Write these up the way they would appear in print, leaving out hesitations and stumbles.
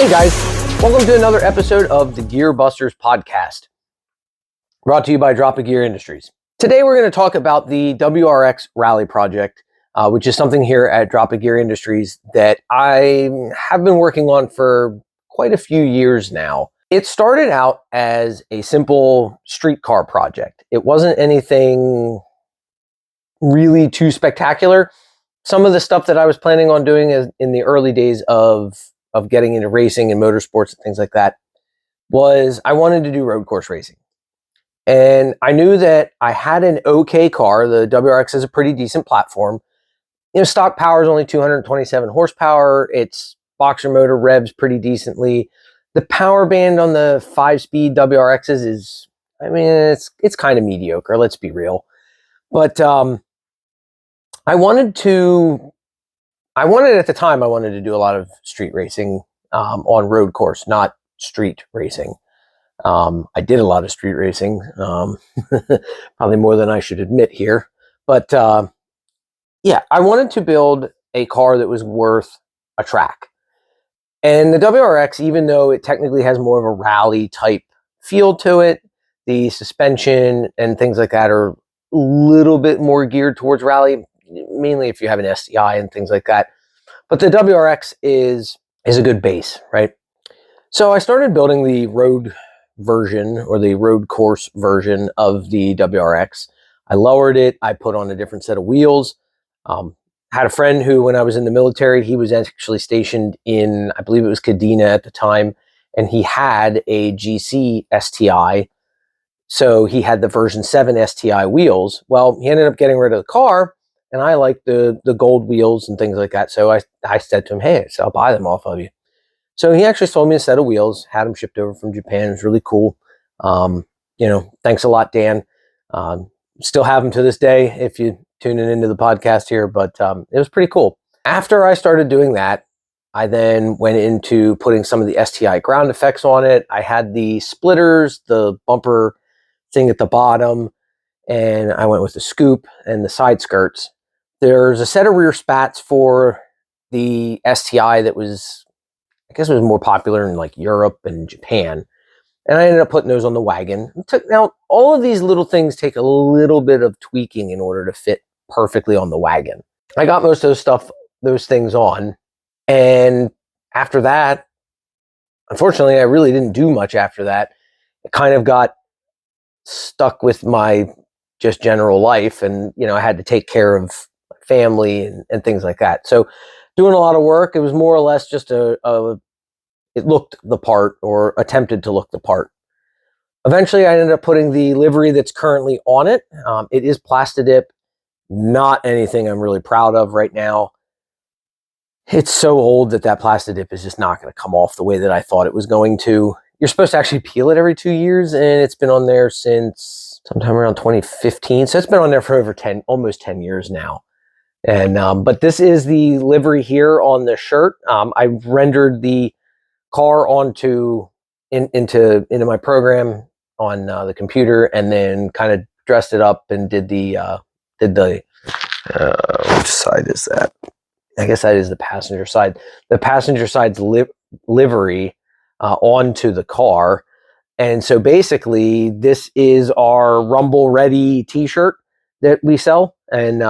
Hey guys, welcome to another episode of the Gear Busters podcast, brought to you by Drop a Gear Industries. Today we're going to talk about the WRX Rally project, which is something here at Drop a Gear Industries that I have been working on for quite a few years now. It started out as a simple street car project. It wasn't anything really too spectacular. Some of the stuff that I was planning on doing in the early days of getting into racing and motorsports and things like that was I wanted to do road course racing. And I knew that I had an okay car. The WRX is a pretty decent platform. You know, stock power is only 227 horsepower. Its boxer motor revs pretty decently. The power band on the 5-speed WRXs is, I mean, it's kind of mediocre, let's be real. But I wanted at the time, I wanted to do a lot of street racing on road course, not street racing. I did a lot of street racing, probably more than I should admit here. But yeah, I wanted to build a car that was worth a track. And the WRX, even though it technically has more of a rally type feel to it, the suspension and things like that are a little bit more geared towards rally, mainly if you have an STI and things like that. But the WRX is a good base, right? So I started building the road version or the road course version of the WRX. I lowered it. I put on a different set of wheels. Had a friend who, when I was in the military, he was actually stationed in, I believe it was Kadena at the time, and he had a GC STI. So he had the version 7 STI wheels. Well, he ended up getting rid of the car, and I liked the gold wheels and things like that. So I said to him, hey, so I'll buy them off of you. So he actually sold me a set of wheels, had them shipped over from Japan. It was really cool. You know, thanks a lot, Dan. Still have them to this day if you tuning into the podcast here, but it was pretty cool. After I started doing that, I then went into putting some of the STI ground effects on it. I had the splitters, the bumper thing at the bottom, and I went with the scoop and the side skirts. There's a set of rear spats for the STI that was, I guess it was more popular in like Europe and Japan. And I ended up putting those on the wagon. Now, all of these little things take a little bit of tweaking in order to fit perfectly on the wagon. I got most of those things on. And after that, unfortunately, I really didn't do much after that. I kind of got stuck with my just general life. And, you know, I had to take care of family and things like that. So doing a lot of work, it was more or less just it looked the part or attempted to look the part. Eventually, I ended up putting the livery that's currently on it. It is Plastidip, not anything I'm really proud of right now. It's so old that Plastidip is just not going to come off the way that I thought it was going to. You're supposed to actually peel it every 2 years, and it's been on there since sometime around 2015. So it's been on there for over almost 10 years now. And but this is the livery here on the shirt. I rendered the car onto into my program on the computer, and then kind of dressed it up and did the which side is that? I guess that is the passenger side. The passenger side's livery onto the car. And so basically, this is our Rumble Ready T-shirt that we sell, and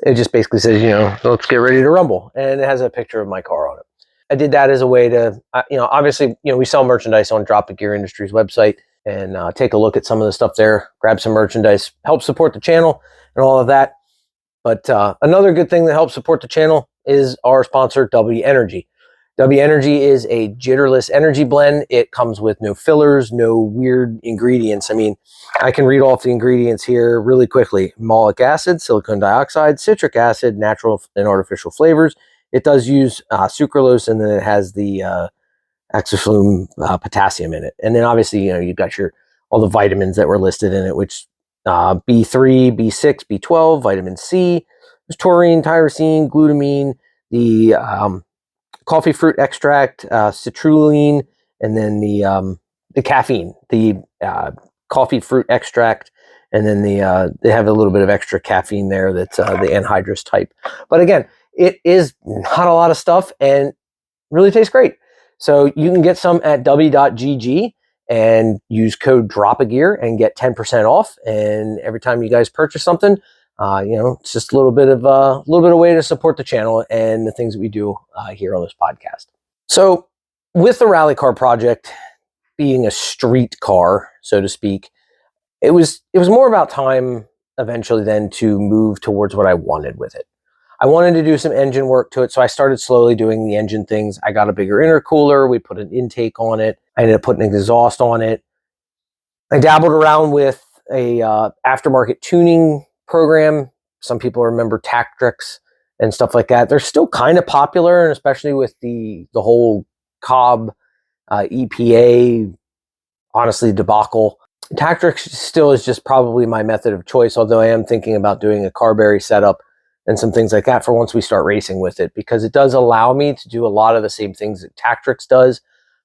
it just basically says, you know, let's get ready to rumble. And it has a picture of my car on it. I did that as a way to, you know, obviously, you know, we sell merchandise on Drop a Gear Industries website, and take a look at some of the stuff there, grab some merchandise, help support the channel and all of that. But another good thing that helps support the channel is our sponsor, W Energy. W Energy is a jitterless energy blend. It comes with no fillers, no weird ingredients. I mean, I can read off the ingredients here really quickly. Malic acid, silicon dioxide, citric acid, natural and artificial flavors. It does use sucralose, and then it has the hexaflume potassium in it. And then obviously, you know, you've got all the vitamins that were listed in it, which B3, B6, B12, vitamin C, there's taurine, tyrosine, glutamine, the coffee fruit extract, citrulline, and then the caffeine, the coffee fruit extract, and then they have a little bit of extra caffeine there that's the anhydrous type. But again, it is not a lot of stuff and really tastes great. So you can get some at w.gg and use code DROPAGEAR and get 10% off. And every time you guys purchase something, it's just a little bit of a way to support the channel and the things that we do here on this podcast. So with the rally car project being a street car, so to speak, it was more about time eventually then to move towards what I wanted with it. I wanted to do some engine work to it, so I started slowly doing the engine things. I got a bigger intercooler. We put an intake on it. I ended up putting an exhaust on it. I dabbled around with a aftermarket tuning program. Some people remember Tactrix and stuff like that. They're still kind of popular, and especially with the whole Cobb EPA, honestly, debacle. Tactrix still is just probably my method of choice, although I am thinking about doing a Carberry setup and some things like that for once we start racing with it, because it does allow me to do a lot of the same things that Tactrix does,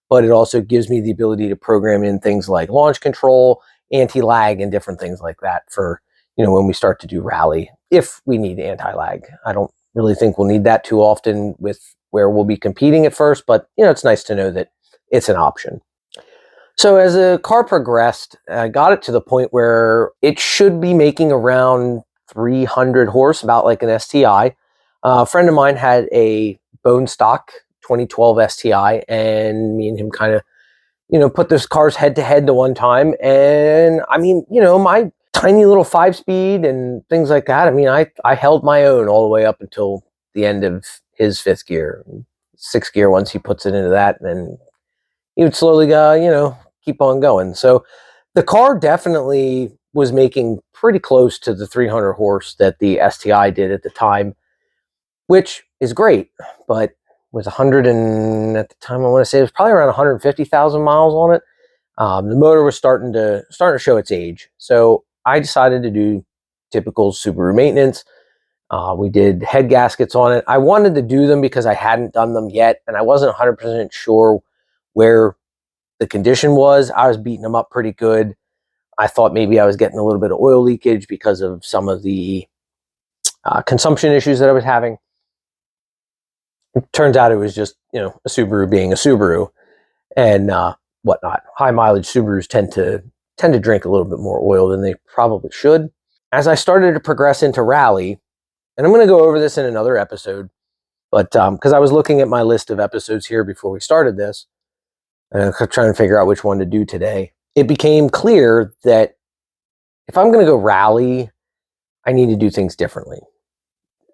but it also gives me the ability to program in things like launch control, anti-lag, and different things like that for, when we start to do rally, if we need anti-lag. I don't really think we'll need that too often with where we'll be competing at first, but it's nice to know that it's an option. So as the car progressed, I got it to the point where it should be making around 300 horse, about like an STI. A friend of mine had a bone stock 2012 STI, and me and him kind of, put those cars head to head the one time. And I mean, my tiny little 5-speed and things like that, I mean, I held my own all the way up until the end of his 5th gear. 6th gear, once he puts it into that, and then he would slowly go, keep on going. So the car definitely was making pretty close to the 300 horse that the STI did at the time, which is great, but with 100 and at the time I want to say it was probably around 150,000 miles on it. The motor was starting to show its age, so I decided to do typical Subaru maintenance. We did head gaskets on it. I wanted to do them because I hadn't done them yet, and I wasn't 100% sure where the condition was. I was beating them up pretty good. I thought maybe I was getting a little bit of oil leakage because of some of the consumption issues that I was having. It turns out it was just, a Subaru being a Subaru and whatnot. High mileage Subarus tend to drink a little bit more oil than they probably should. As I started to progress into rally, and I'm going to go over this in another episode, but because I was looking at my list of episodes here before we started this, and I'm trying to figure out which one to do today, it became clear that if I'm going to go rally, I need to do things differently.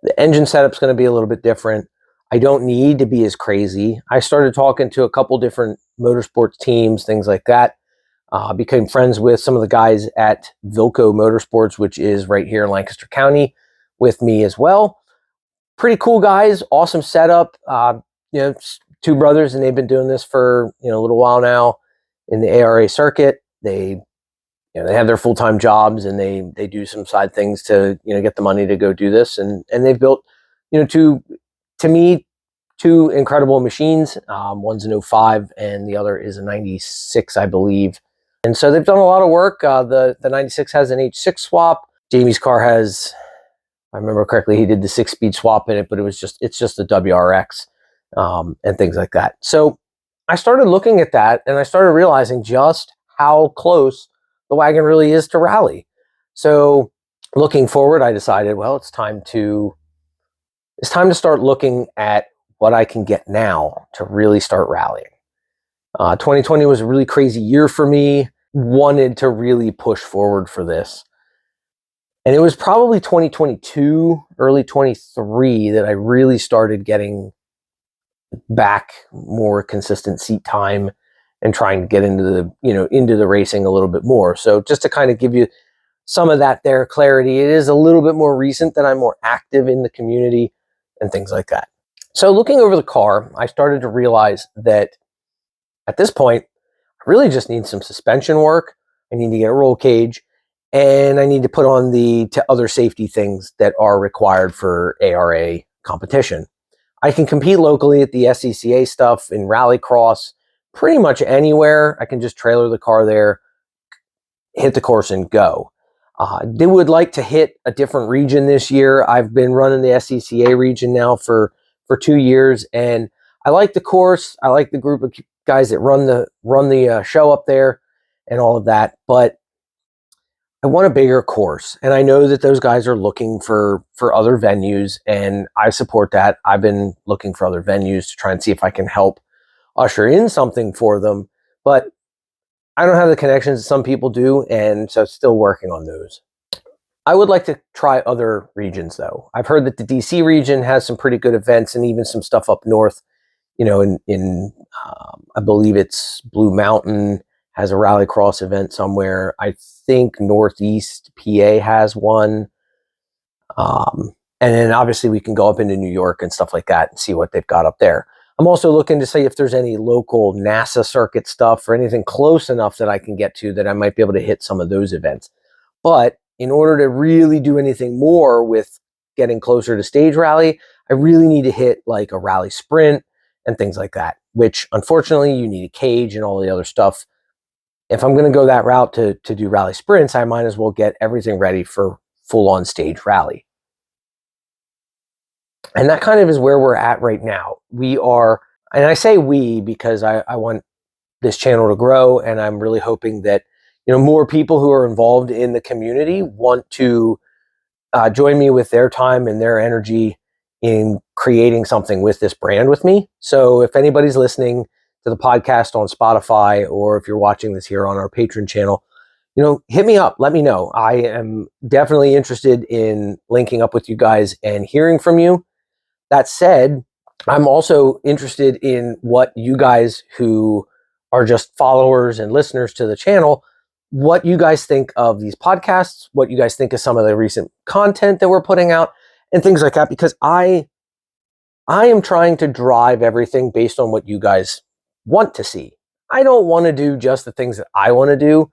The engine setup's going to be a little bit different. I don't need to be as crazy. I started talking to a couple different motorsports teams, things like that. Became friends with some of the guys at Vilco Motorsports, which is right here in Lancaster County, with me as well. Pretty cool guys, awesome setup. Two brothers, and they've been doing this for a little while now in the ARA circuit. They have their full-time jobs, and they do some side things to get the money to go do this, and they've built to me two incredible machines. One's an 05 and the other is a 96, I believe. And so they've done a lot of work. The 96 has an H6 swap. Jamie's car has, if I remember correctly, he did the 6-speed swap in it, but it's just a WRX. And things like that. So I started looking at that, and I started realizing just how close the wagon really is to rally. So looking forward, I decided, well, it's time to start looking at what I can get now to really start rallying. 2020 was a really crazy year for me. Wanted to really push forward for this. And it was probably 2022, early 23 that I really started getting back more consistent seat time and trying to get into the racing a little bit more. So just to kind of give you some of that there clarity, it is a little bit more recent that I'm more active in the community and things like that. So looking over the car, I started to realize that at this point, I really just need some suspension work. I need to get a roll cage, and I need to put on the other safety things that are required for ARA competition. I can compete locally at the SCCA stuff in rallycross, pretty much anywhere. I can just trailer the car there, hit the course, and go. They would like to hit a different region this year. I've been running the SCCA region now for 2 years, and I like the course. I like the group of guys that run the show up there and all of that. But I want a bigger course, and I know that those guys are looking for other venues, and I support that. I've been looking for other venues to try and see if I can help usher in something for them, but I don't have the connections that some people do, and so still working on those. I would like to try other regions, though. I've heard that the DC region has some pretty good events, and even some stuff up north. You know, in I believe it's Blue Mountain has a rallycross event somewhere. I think Northeast PA has one. And then obviously we can go up into New York and stuff like that and see what they've got up there. I'm also looking to see if there's any local NASA circuit stuff or anything close enough that I can get to that I might be able to hit some of those events. But in order to really do anything more with getting closer to stage rally, I really need to hit like a rally sprint and things like that, which unfortunately you need a cage and all the other stuff. If I'm going to go that route to do rally sprints, I might as well get everything ready for full on stage rally. And that kind of is where we're at right now. We are, and I say we because I want this channel to grow, and I'm really hoping that, you know, more people who are involved in the community want to join me with their time and their energy in creating something with this brand with me. So if anybody's listening to the podcast on Spotify, or if you're watching this here on our Patreon channel, you know, hit me up, let me know. I am definitely interested in linking up with you guys and hearing from you. That said, I'm also interested in what you guys who are just followers and listeners to the channel, what you guys think of these podcasts, what you guys think of some of the recent content that we're putting out, and things like that, because I am trying to drive everything based on what you guys want to see. I don't want to do just the things that I want to do.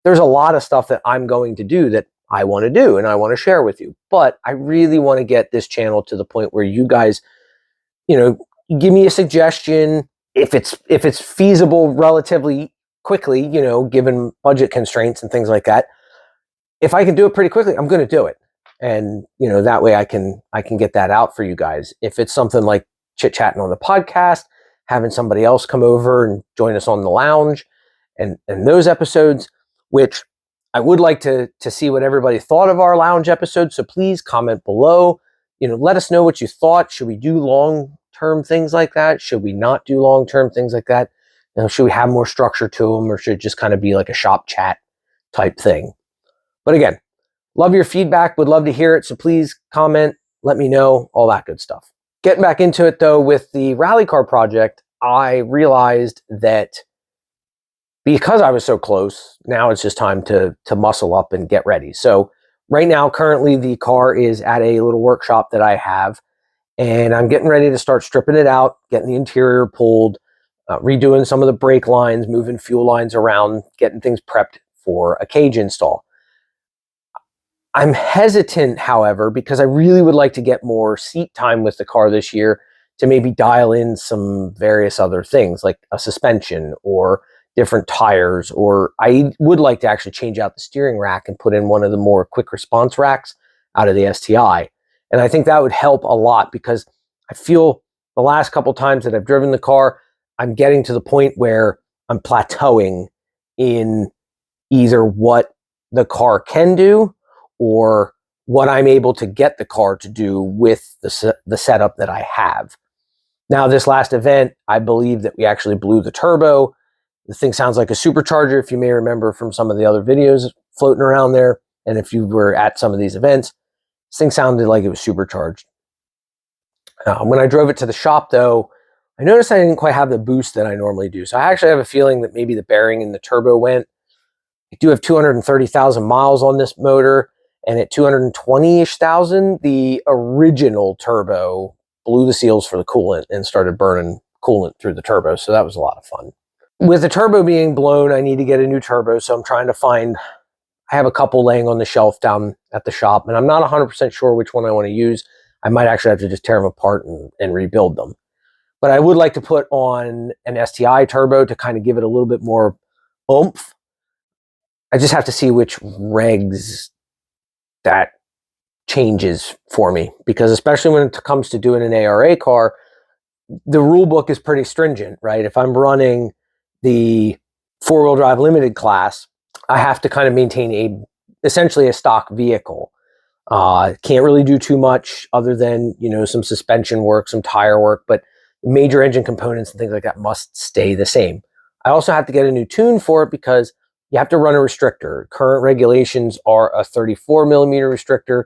There's a lot of stuff that I'm going to do that I want to do and I want to share with you. But I really want to get this channel to the point where you guys, you know, give me a suggestion if it's feasible relatively quickly, you know, given budget constraints and things like that. If I can do it pretty quickly, I'm going to do it. And, you know, that way I can get that out for you guys. If it's something like chit-chatting on the podcast, having somebody else come over and join us on the lounge and those episodes, which I would like to see what everybody thought of our lounge episode. So please comment below, you know, let us know what you thought. Should we do long-term things like that? Should we not do long-term things like that? You know, should we have more structure to them, or should it just kind of be like a shop chat type thing? But again, love your feedback, would love to hear it. So please comment, let me know, all that good stuff. Getting back into it though, with the rally car project, I realized that because I was so close, now it's just time to muscle up and get ready. So right now, currently the car is at a little workshop that I have, and I'm getting ready to start stripping it out, getting the interior pulled, redoing some of the brake lines, moving fuel lines around, getting things prepped for a cage install. I'm hesitant, however, because I really would like to get more seat time with the car this year to maybe dial in some various other things like a suspension or different tires, or I would like to actually change out the steering rack and put in one of the more quick response racks out of the STI. And I think that would help a lot, because I feel the last couple times that I've driven the car, I'm getting to the point where I'm plateauing in either what the car can do or what I'm able to get the car to do with the setup that I have. Now, this last event, I believe that we actually blew the turbo. The thing sounds like a supercharger, if you may remember from some of the other videos floating around there. And if you were at some of these events, this thing sounded like it was supercharged. When I drove it to the shop, though, I noticed I didn't quite have the boost that I normally do. So I actually have a feeling that maybe the bearing in the turbo went. I do have 230,000 miles on this motor, and at 220-ish thousand, the original turbo blew the seals for the coolant and started burning coolant through the turbo. So that was a lot of fun. With the turbo being blown, I need to get a new turbo. So I'm trying to find, I have a couple laying on the shelf down at the shop, and I'm not 100% sure which one I want to use. I might actually have to just tear them apart and rebuild them. But I would like to put on an STI turbo to kind of give it a little bit more oomph. I just have to see which regs that changes for me, because especially when it comes to doing an ARA car, the rule book is pretty stringent, right? If I'm running the four-wheel drive limited class, I have to kind of maintain essentially a stock vehicle. Can't really do too much other than, some suspension work, some tire work, but major engine components and things like that must stay the same. I also have to get a new tune for it because you have to run a restrictor. Current regulations are a 34 millimeter restrictor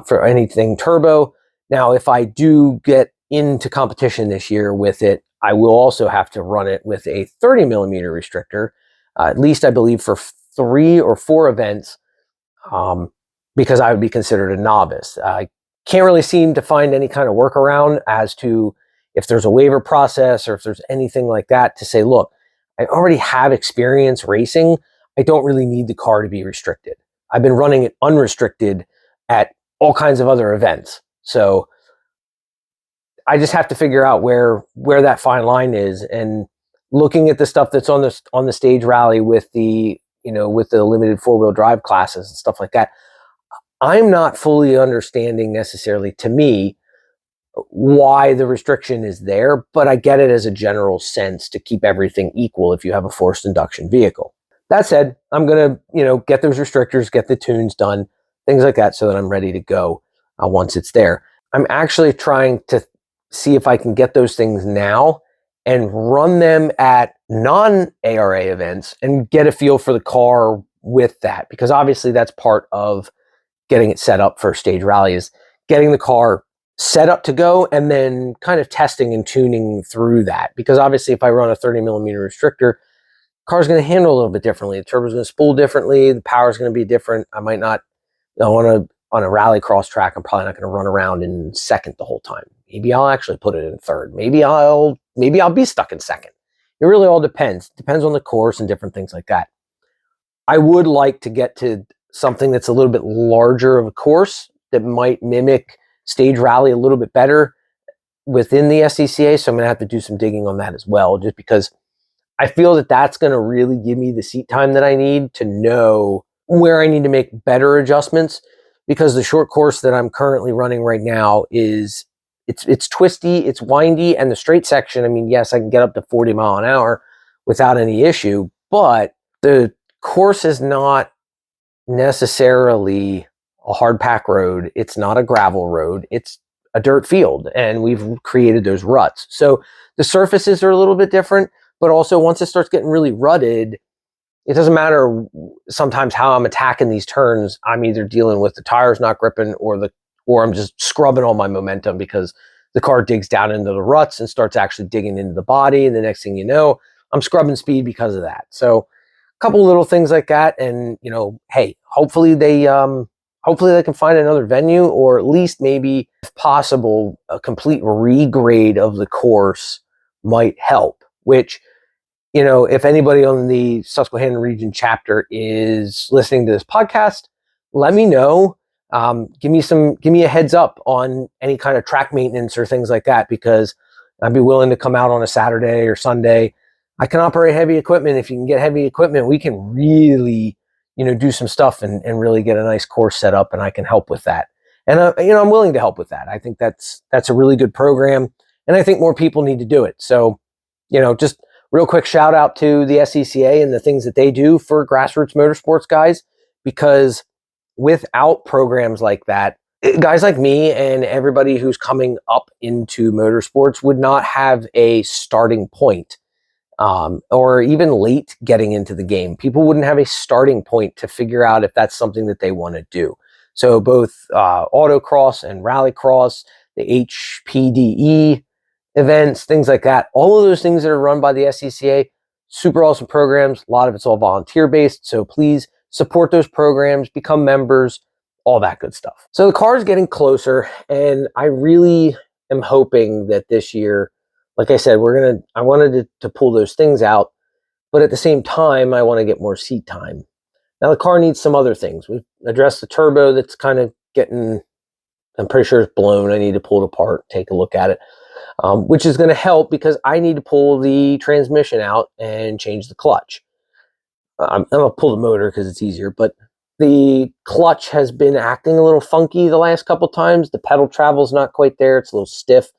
for anything turbo. Now, if I do get into competition this year with it, I will also have to run it with a 30 millimeter restrictor, at least I believe for 3 or 4 events, because I would be considered a novice. I can't really seem to find any kind of workaround as to if there's a waiver process or if there's anything like that to say, look, I already have experience racing. I don't really need the car to be restricted. I've been running it unrestricted at all kinds of other events. So I just have to figure out where that fine line is, and looking at the stuff that's on the stage rally with the with the limited 4-wheel drive classes and stuff like that. I'm not fully understanding necessarily, to me, why the restriction is there, but I get it as a general sense to keep everything equal if you have a forced induction vehicle. That said, I'm going to, get those restrictors, get the tunes done, things like that, so that I'm ready to go once it's there. I'm actually trying to see if I can get those things now and run them at non-ARA events and get a feel for the car with that, because obviously that's part of getting it set up for stage rally, is getting the car set up to go and then kind of testing and tuning through that. Because obviously if I run a 30 millimeter restrictor, car's going to handle a little bit differently. The turbo's going to spool differently. The power's going to be different. I might not, on a rally cross track, I'm probably not going to run around in second the whole time. Maybe I'll actually put it in third. Maybe I'll be stuck in second. It really all depends. Depends on the course and different things like that. I would like to get to something that's a little bit larger of a course that might mimic stage rally a little bit better within the SCCA. So I'm going to have to do some digging on that as well, just because I feel that that's going to really give me the seat time that I need to know where I need to make better adjustments, because the short course that I'm currently running right now it's twisty, it's windy, and the straight section, I mean, yes, I can get up to 40 mile an hour without any issue, but the course is not necessarily a hard pack road. It's not a gravel road. It's a dirt field, and we've created those ruts. So the surfaces are a little bit different, but also once it starts getting really rutted, it doesn't matter sometimes how I'm attacking these turns. I'm either dealing with the tires not gripping or I'm just scrubbing all my momentum because the car digs down into the ruts and starts actually digging into the body. And the next thing you know, I'm scrubbing speed because of that. So a couple little things like that. And, hey, hopefully they can find another venue, or at least maybe, if possible, a complete regrade of the course might help, which, if anybody on the Susquehanna region chapter is listening to this podcast, let me know. Give me a heads up on any kind of track maintenance or things like that, because I'd be willing to come out on a Saturday or Sunday. I can operate heavy equipment. If you can get heavy equipment, we can really, do some stuff and really get a nice course set up, and I can help with that. And, I'm willing to help with that. I think that's a really good program, and I think more people need to do it. So, just real quick shout out to the SCCA and the things that they do for grassroots motorsports guys, because without programs like that, guys like me and everybody who's coming up into motorsports would not have a starting point, or even late getting into the game. People wouldn't have a starting point to figure out if that's something that they want to do. So both autocross and rallycross, the HPDE events, things like that, all of those things that are run by the SCCA, super awesome programs. A lot of it's all volunteer based. So please support those programs, become members, all that good stuff. So the car is getting closer, and I really am hoping that this year, like I said, I wanted to pull those things out, but at the same time, I want to get more seat time. Now the car needs some other things. We've addressed the turbo that's kind of getting, I'm pretty sure it's blown. I need to pull it apart, take a look at it, which is going to help because I need to pull the transmission out and change the clutch. I'm going to pull the motor because it's easier, but the clutch has been acting a little funky the last couple times. The pedal travel's not quite there. It's a little stiff.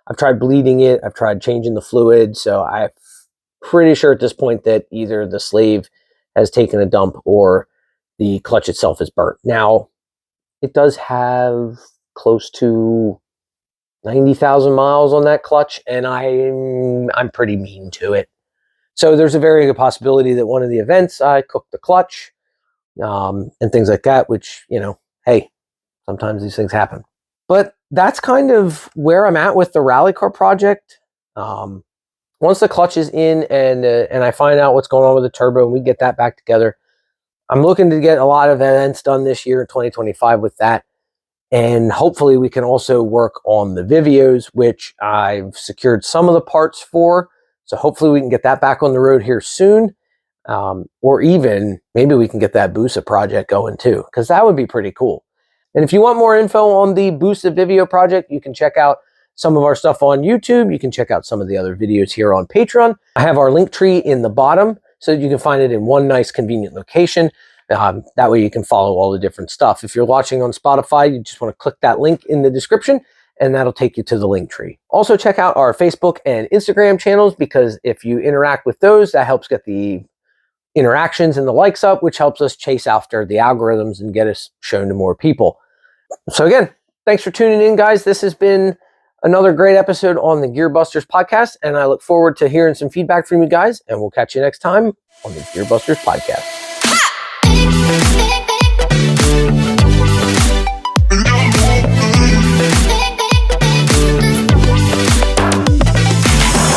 I've tried bleeding it. I've tried changing the fluid. So I'm pretty sure at this point that either the slave has taken a dump or the clutch itself is burnt. Now, it does have close to 90,000 miles on that clutch, and I'm pretty mean to it. So there's a very good possibility that one of the events I cooked the clutch and things like that, which, you know, hey, sometimes these things happen. But that's kind of where I'm at with the rally car project. Once the clutch is in and I find out what's going on with the turbo and we get that back together, I'm looking to get a lot of events done this year in 2025 with that. And hopefully we can also work on the Vivios, which I've secured some of the parts for. So hopefully we can get that back on the road here soon. Or even maybe we can get that Busa project going too, because that would be pretty cool. And if you want more info on the Busa Vivio project, you can check out some of our stuff on YouTube. You can check out some of the other videos here on Patreon. I have our link tree in the bottom so that you can find it in one nice convenient location. That way you can follow all the different stuff. If you're watching on Spotify, you just want to click that link in the description and that'll take you to the link tree. Also check out our Facebook and Instagram channels, because if you interact with those, that helps get the interactions and the likes up, which helps us chase after the algorithms and get us shown to more people. So again, thanks for tuning in, guys. This has been another great episode on the Gearbusters podcast, and I look forward to hearing some feedback from you guys, and we'll catch you next time on the Gearbusters podcast.